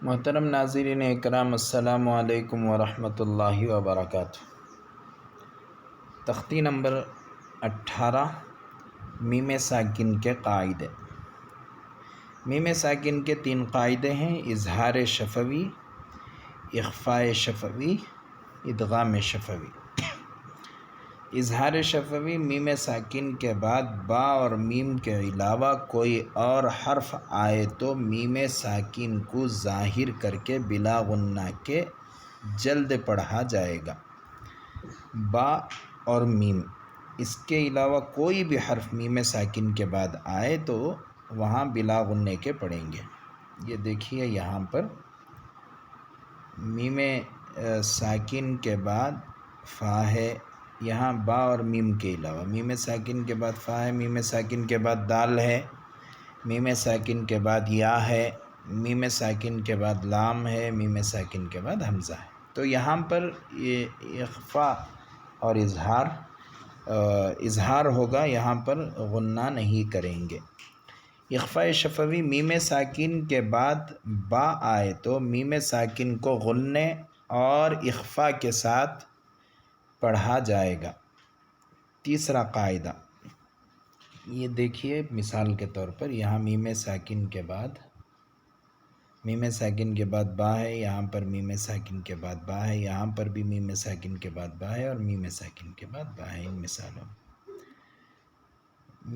محترم ناظرین اکرام، السلام علیکم ورحمۃ اللہ وبرکاتہ۔ تختی نمبر 18 میم ساکن کے قاعدے۔ میم ساکن کے 3 قاعدے ہیں: اظہار شفوی، اخفاء شفوی، ادغام شفوی۔ اظہار شفوی: میم ساکن کے بعد با اور میم کے علاوہ کوئی اور حرف آئے تو میم ساکن کو ظاہر کر کے بلا غنہ کے جلد پڑھا جائے گا۔ با اور میم، اس کے علاوہ کوئی بھی حرف میم ساکن کے بعد آئے تو وہاں بلا غنہ کے پڑھیں گے۔ یہ دیکھیے یہاں پر میم ساکن کے بعد فا ہے، یہاں با اور میم کے علاوہ میم ساکن کے بعد فا ہے، میم ساکن کے بعد دال ہے، میم ساکن کے بعد یا ہے، میم ساکن کے بعد لام ہے، میم ساکن کے بعد حمزہ ہے۔ تو یہاں پر یہ اخفاء اور اظہار ہوگا، یہاں پر غنہ نہیں کریں گے۔ اخفاء شفوی: میم ساکن کے بعد با آئے تو میم ساکن کو غنّے اور اخفاء کے ساتھ پڑھا جائے گا۔ تیسرا قاعدہ، یہ دیکھیے مثال کے طور پر یہاں میم ساکن کے بعد با ہے، یہاں پر میم ساکن کے بعد با ہے، یہاں پر بھی میم ساکن کے بعد با ہے اور میم ساکن کے بعد با ہے۔ ان مثالوں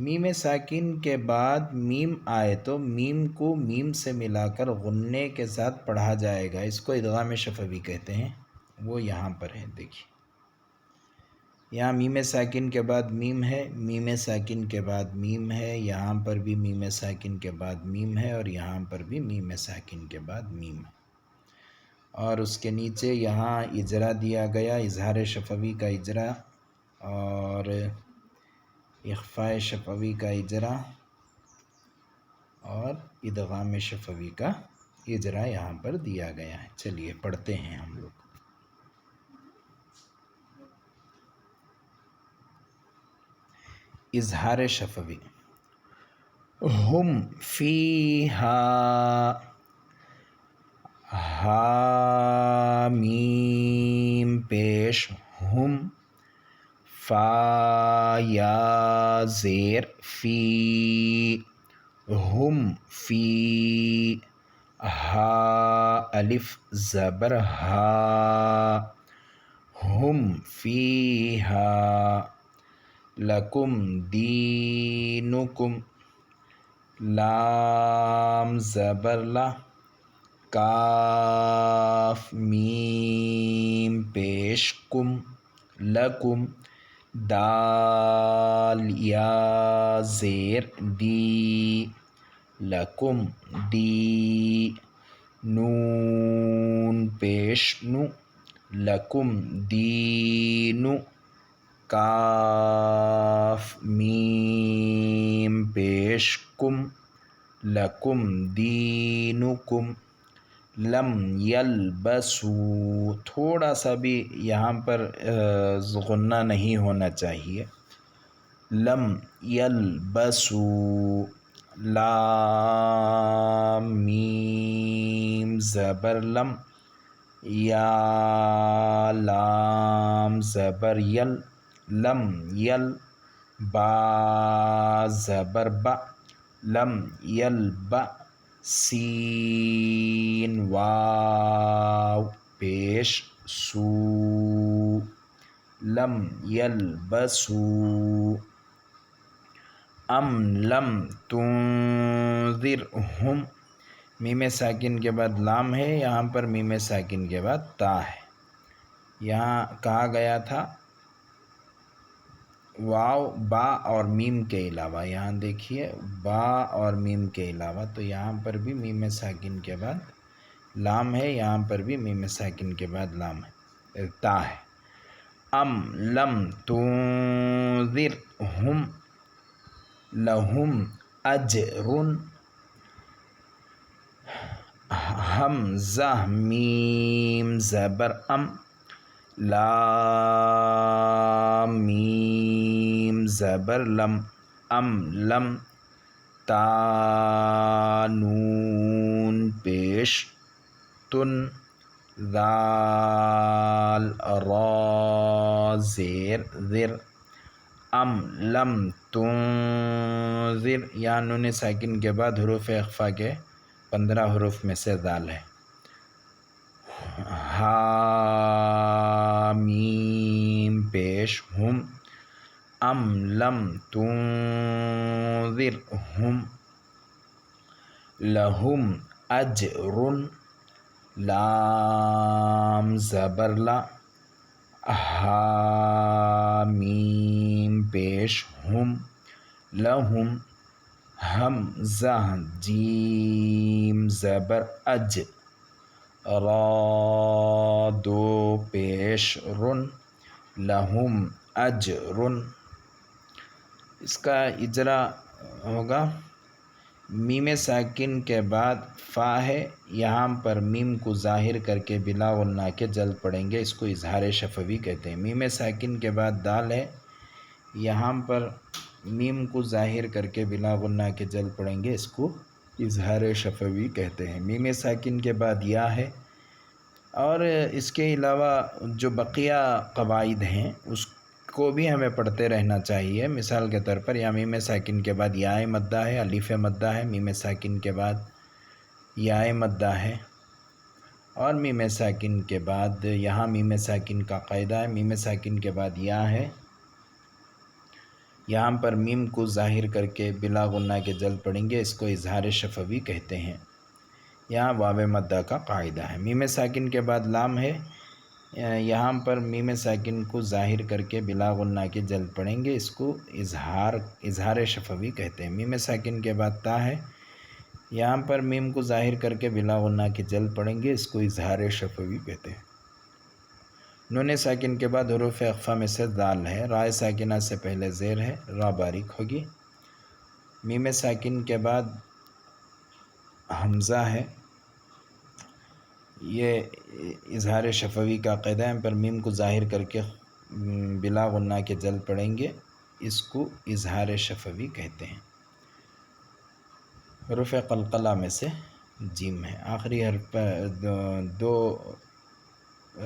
میم ساکن کے بعد میم آئے تو میم کو میم سے ملا کر غنّے کے ساتھ پڑھا جائے گا، اس کو ادغام شفوی کہتے ہیں۔ وہ یہاں پر ہے، دیکھیے یہاں میم ساکن کے بعد میم ہے، میم ساکن کے بعد میم ہے، یہاں پر بھی میم ساکن کے بعد میم ہے اور یہاں پر بھی میم ساکن کے بعد میم ہے۔ اور اس کے نیچے یہاں اجرا دیا گیا، اظہار شفوی کا اجرا اور اخفاء شفوی کا اجرا اور ادغام شفوی کا اجرا یہاں پر دیا گیا ہے۔ چلیے پڑھتے ہیں ہم لوگ۔ اظہار شفوی: ہم فیہا ہا میم پیش ہم، فا یا زیر فی، ہم فی، ہا الف زبر ہا، ہم فیہا، لکم دینکم، لام زبر لا، کاف میم پیش کم، لکم، دال یا زیر دی، لکم دی، نون پیش نو، لکم دینو، کاف میم پیش کم، لکم دینکم، لم یلبسوا، تھوڑا سا بھی یہاں پر غنہ نہیں ہونا چاہیے، لم یلبسوا، لام میم زبر لم، یا لام زبر یل، لم یل، با زبر با، لم یلب، سین واو پیش سو، لم یلبسوا، ام لم تنذرہم، میم ساکن کے بعد لام ہے، یہاں پر میم ساکن کے بعد تا ہے۔ یہاں کہا گیا تھا واو با اور میم کے علاوہ، یہاں دیکھیے با اور میم کے علاوہ، تو یہاں پر بھی میم ساکن کے بعد لام ہے، یہاں پر بھی میم ساکن کے بعد لام ہے، تا ہے۔ ام لم تنذرہم لہم اجر، حمزہ میم زبر ام، لام میم زبر لم، ام لم، تا نون پیش تن ذال را زیر ذر ام لم تنذر یا نون ساکن کے بعد حروف اخفا کے 15 حروف میں سے ذال ہے حامیم پیش ہم ام لم تنذر ہم لہم اجر لام زبر لا حامیم پیش ہم لہم حمزہ جیم زبر اج را دو پیش رن لہم اجرن اس کا اجرا ہوگا میم ساکن کے بعد فا ہے یہاں پر میم کو ظاہر کر کے بلا غنہ کے جلد پڑھیں گے اس کو اظہار شفوی کہتے ہیں میم ساکن کے بعد دال ہے یہاں پر میم کو ظاہر کر کے بلا غنہ کے جلد پڑھیں گے اس کو اظہار شفوی کہتے ہیں میم ساکن کے بعد یا ہے اور اس کے علاوہ جو بقیہ قواعد ہیں اس کو بھی ہمیں پڑھتے رہنا چاہیے مثال کے طور پر یا میم ساکن کے بعد یا مدہ ہے الف مدہ ہے میم ساکن کے بعد یا مدہ ہے اور میم ساکن کے بعد یہاں میم ساکن کا قاعدہ ہے میم ساکن کے بعد یا ہے یہاں پر میم کو ظاہر کر کے بلا غنہ کے جلد پڑھیں گے اس کو اظہار شفوی کہتے ہیں یہاں واو مدہ کا قاعدہ ہے میم ساکن کے بعد لام ہے یہاں پر میم ساکن کو ظاہر کر کے بلا غنہ کے جلد پڑھیں گے اس کو اظہار شفوی کہتے ہیں میم ساکن کے بعد تا ہے یہاں پر میم کو ظاہر کر کے بلا غنہ کے جلد پڑھیں گے اس کو اظہار شفوی کہتے ہیں نون ساکن کے بعد حروف اخفا میں سے دال ہے رائے ساکنہ سے پہلے زیر ہے را باریک ہوگی میم ساکن کے بعد حمزہ ہے یہ اظہار شفوی کا قاعدہ ہے پر میم کو ظاہر کر کے بلا غنہ کے جلد پڑھیں گے اس کو اظہار شفوی کہتے ہیں حروف قلقلہ میں سے جیم ہے آخری حرف پر دو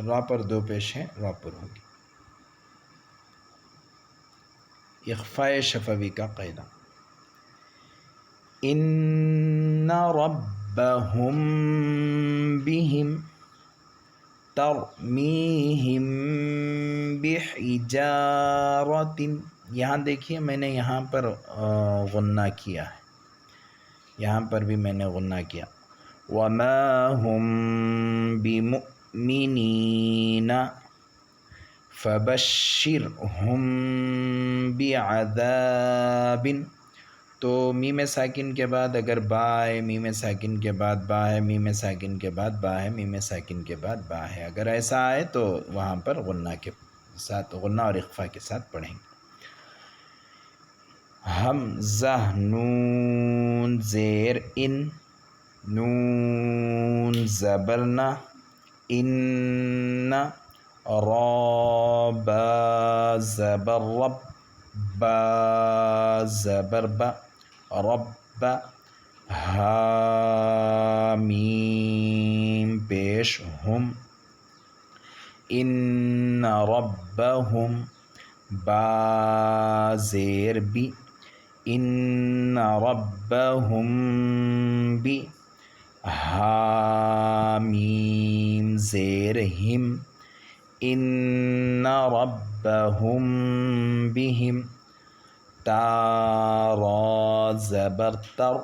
را پر دو پیش ہیں را پر ہوگی اخفاء شفوی کا قاعدہ ان ربهم بهم ترمیہم بحجارۃ یہاں دیکھیے میں نے یہاں پر غنہ کیا ہے یہاں پر بھی میں نے غنہ کیا وما هم بمؤمنین فبشرهم بعذاب تو میم ساکن کے بعد اگر با ہے میم ساکن کے بعد با ہے میم ساکن کے بعد با ہے میم ساکن کے بعد با ہے اگر ایسا آئے تو وہاں پر غنہ کے ساتھ غنہ اور اخفا کے ساتھ پڑھیں گے حمزہ نون زیر ان نون زبرنا ان را با زبر رب با زبر با رب حامیم پیش ہم ان ربهم با زیر بی ان ربهم بی حامیم زیر ہم ان ربهم بهم تارا زبر تر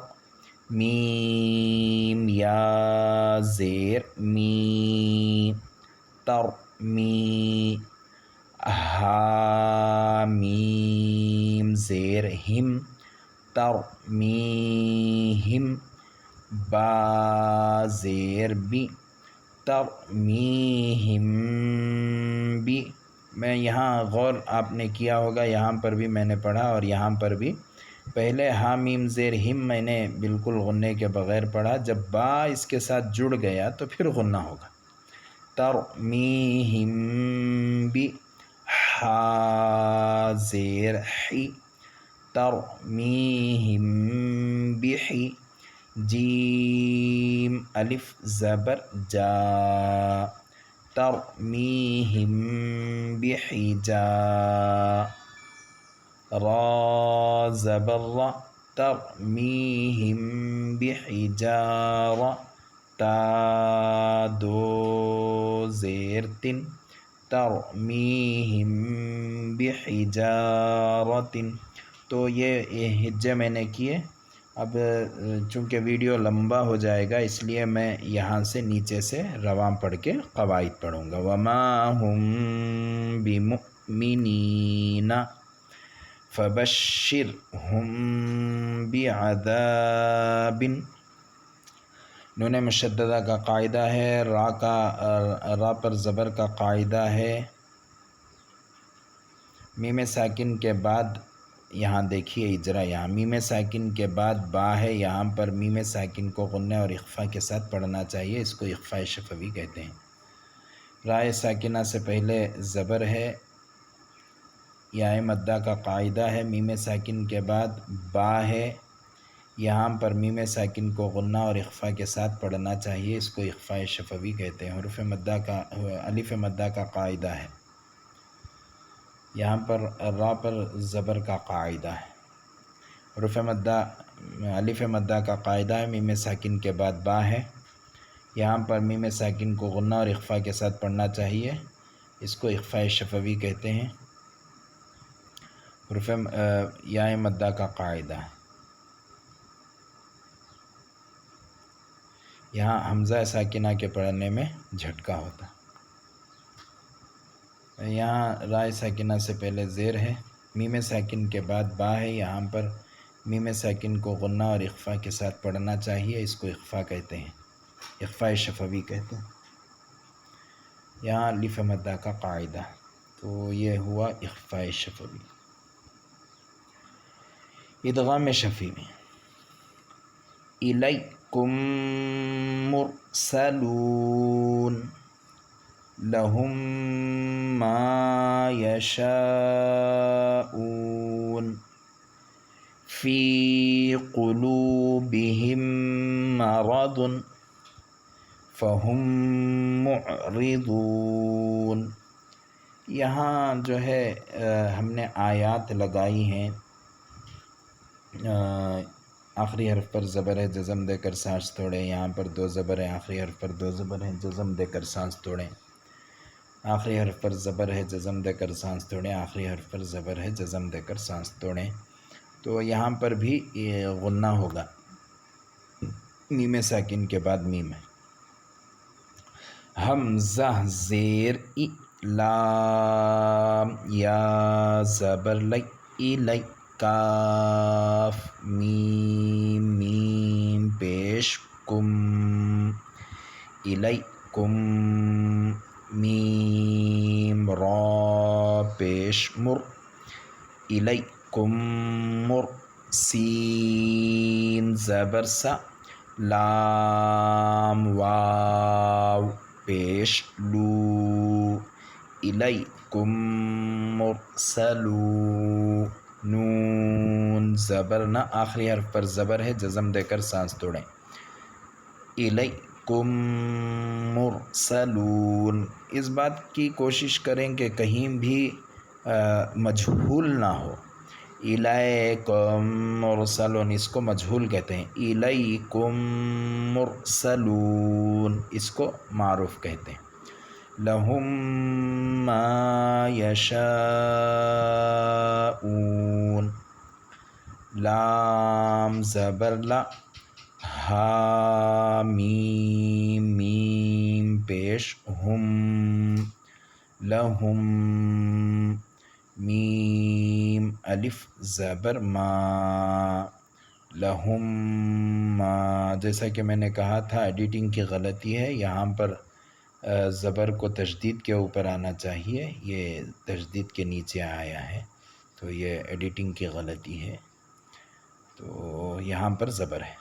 میم یا زیر می تر می حامیم زیر ہم تر میہم با زیر بی ترمیہم بی میں یہاں غور آپ نے کیا ہوگا یہاں پر بھی میں نے پڑھا اور یہاں پر بھی پہلے حامیم زیر ہم میں نے بالکل غنے کے بغیر پڑھا جب با اس کے ساتھ جڑ گیا تو پھر غنہ ہوگا ترمیہم بی حا زیر حی ترمیہم بحی جیم الف زبر جا ترمیہم بحجا را زبر را ترمیہم بحجارہ تا دو زیر تن ترمیہم بحجارۃ۔ تو یہ ہجے میں نے کیے۔ اب چونکہ ویڈیو لمبا ہو جائے گا اس لیے میں یہاں سے نیچے سے رواں پڑھ کے قواعد پڑھوں گا۔ وما ہم بمؤمنین فبشرہم بعذاب۔ نون مشددہ کا قاعدہ ہے، را پر زبر کا قاعدہ ہے، میم ساکن کے بعد یہاں دیکھیے اجرا، یہاں میم ساکن کے بعد با ہے، یہاں پر میم ساکن کو غنہ اور اخفا کے ساتھ پڑھنا چاہیے، اس کو اخفاء شفوی کہتے ہیں۔ رائے ساکنہ سے پہلے زبر ہے، یا مدہ کا قاعدہ ہے، میم ساکن کے بعد با ہے، یہاں پر میم ساکن کو غنہ اور اخفا کے ساتھ پڑھنا چاہیے، اس کو اخفاء شفوی کہتے ہیں۔ حروف مدہ کا الف مدہ کا قاعدہ ہے، یہاں پر را پر زبر کا قاعدہ ہے۔ حروف مدہ الف مدہ کا قاعدہ ہے، میم ساکن کے بعد با ہے، یہاں پر میم ساکن کو غنہ اور اخفا کے ساتھ پڑھنا چاہیے، اس کو اخفاء شفوی کہتے ہیں۔ حروف یا مدہ کا قاعدہ ہے، یہاں حمزہ ساکنہ کے پڑھنے میں جھٹکا ہوتا ہے۔ یہاں رائے ساکنہ سے پہلے زیر ہے، میم ساکن کے بعد با ہے، یہاں پر میم ساکن کو غنہ اور اخفا کے ساتھ پڑھنا چاہیے، اس کو اخفا کہتے ہیں، اخفاء شفوی کہتے ہیں۔ یہاں الف مدہ کا قاعدہ، تو یہ ہوا اخفاء شفوی۔ ادغام شفوی میں الیکم مرسلون لہم ما یشاءون فی قلوبہم مرض فہم معرضون۔ یہاں جو ہے ہم نے آیات لگائی ہیں، آخری حرف پر زبر ہے، جزم دے کر سانس توڑیں، یہاں پر دو زبر ہیں، آخری حرف پر دو زبر ہیں، جزم دے کر سانس توڑیں، آخری حرف پر زبر ہے، جزم دے کر سانس توڑیں، آخری حرف پر زبر ہے، جزم دے کر سانس توڑیں۔ تو یہاں پر بھی یہ غنہ ہوگا، میم ساکن کے بعد میم ہے، حمزہ زیر ای، لام یا زبر لی، الی، کاف میم میم پیش کم، الیکم میم را پیش مر، الیکم مر، سین زبر سا، لام واو پیش لو، الیکم مرسلون، نون زبر نہ، آخری حرف پر زبر ہے، جزم دے کر سانس توڑیں، الیکم مرسلون۔ اس بات کی کوشش کریں کہ کہیں بھی مجہول نہ ہو، الیکم مرسلون اس کو مجہول کہتے ہیں، الیکم مرسلون اس کو معروف کہتے ہیں۔ لہم ما یشاءون، لام زبر لا، ہا میم میم پیش ہم، لہم میم الف زبر ما، لہم ما۔ جیسا کہ میں نے کہا تھا ایڈیٹنگ کی غلطی ہے، یہاں پر زبر کو تشدید کے اوپر آنا چاہیے، یہ تشدید کے نیچے آیا ہے، تو یہ ایڈیٹنگ کی غلطی ہے، تو یہاں پر زبر ہے،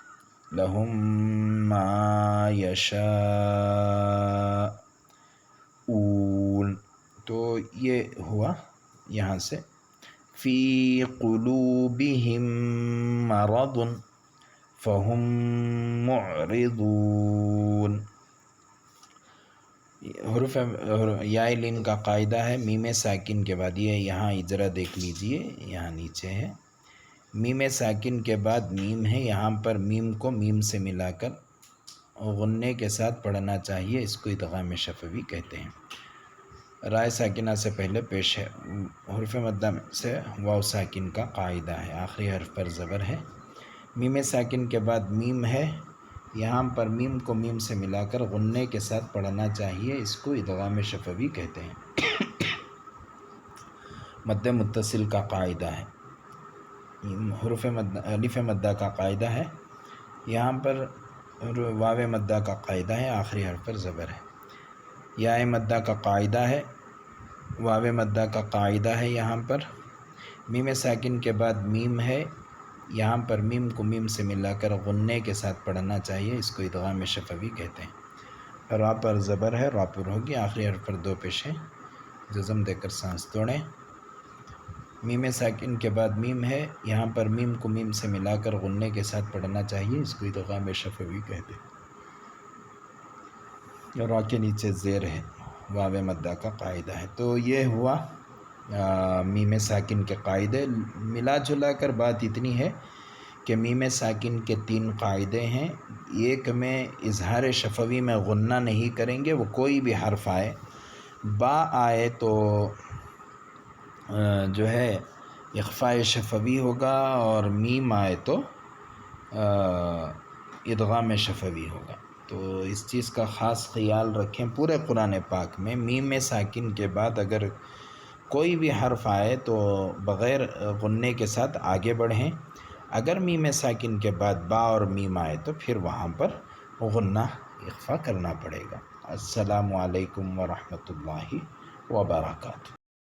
لہم ما یشاءون، تو یہ ہوا یہاں سے، فی قلوبہم مرض فہم معرضون۔ حروف یا لین کا قاعدہ ہے میم ساکن کے بعد، یہ یہاں ذرا دیکھ لیجئے، یہاں نیچے ہے میم ساکن کے بعد میم ہے، یہاں پر میم کو میم سے ملا کر غنّے کے ساتھ پڑھنا چاہیے، اس کو ادغام شفوی کہتے ہیں۔ رائے ساکنہ سے پہلے پیش ہے، حرف مدہ سے واو ساکن کا قاعدہ ہے، آخری حرف پر زبر ہے۔ میم ساکن کے بعد میم ہے، یہاں پر میم کو میم سے ملا کر غنّے کے ساتھ پڑھنا چاہیے، اس کو ادغام شفوی کہتے ہیں۔ مد متصل کا قاعدہ ہے، حروف مدہ الف مدہ کا قاعدہ ہے، یہاں پر واو مدہ کا قاعدہ ہے، آخری حرف پر زبر ہے۔ یا مدہ کا قاعدہ ہے، واو مدہ کا قاعدہ ہے، یہاں پر میم ساکن کے بعد میم ہے، یہاں پر میم کو میم سے ملا کر غنّے کے ساتھ پڑھنا چاہیے، اس کو ادغام شفوی کہتے ہیں۔ را پر زبر ہے، را پر ہوگی، آخری حرف پر دو پیش ہے، جزم دے کر سانس توڑیں۔ میم ساکن کے بعد میم ہے، یہاں پر میم کو میم سے ملا کر غنّے کے ساتھ پڑھنا چاہیے، اس کو ادغام شفوی کہتے ہیں۔ را کے نیچے زیر ہے، واو مدہ کا قاعدہ ہے۔ تو یہ ہوا میم ساکن کے قاعدے، ملا جلا کر بات اتنی ہے کہ میم ساکن کے 3 قاعدے ہیں، ایک میں اظہار شفوی میں غنّہ نہیں کریں گے، وہ کوئی بھی حرف آئے، با آئے تو جو ہے اخفاء شفوی ہوگا، اور میم آئے تو ادغام شفوی ہوگا۔ تو اس چیز کا خاص خیال رکھیں، پورے قرآن پاک میں میم ساکن کے بعد اگر کوئی بھی حرف آئے تو بغیر غنّے کے ساتھ آگے بڑھیں، اگر میم ساکن کے بعد با اور میم آئے تو پھر وہاں پر غنّہ اخفاء کرنا پڑے گا۔ السلام علیکم ورحمۃ اللہ وبرکاتہ۔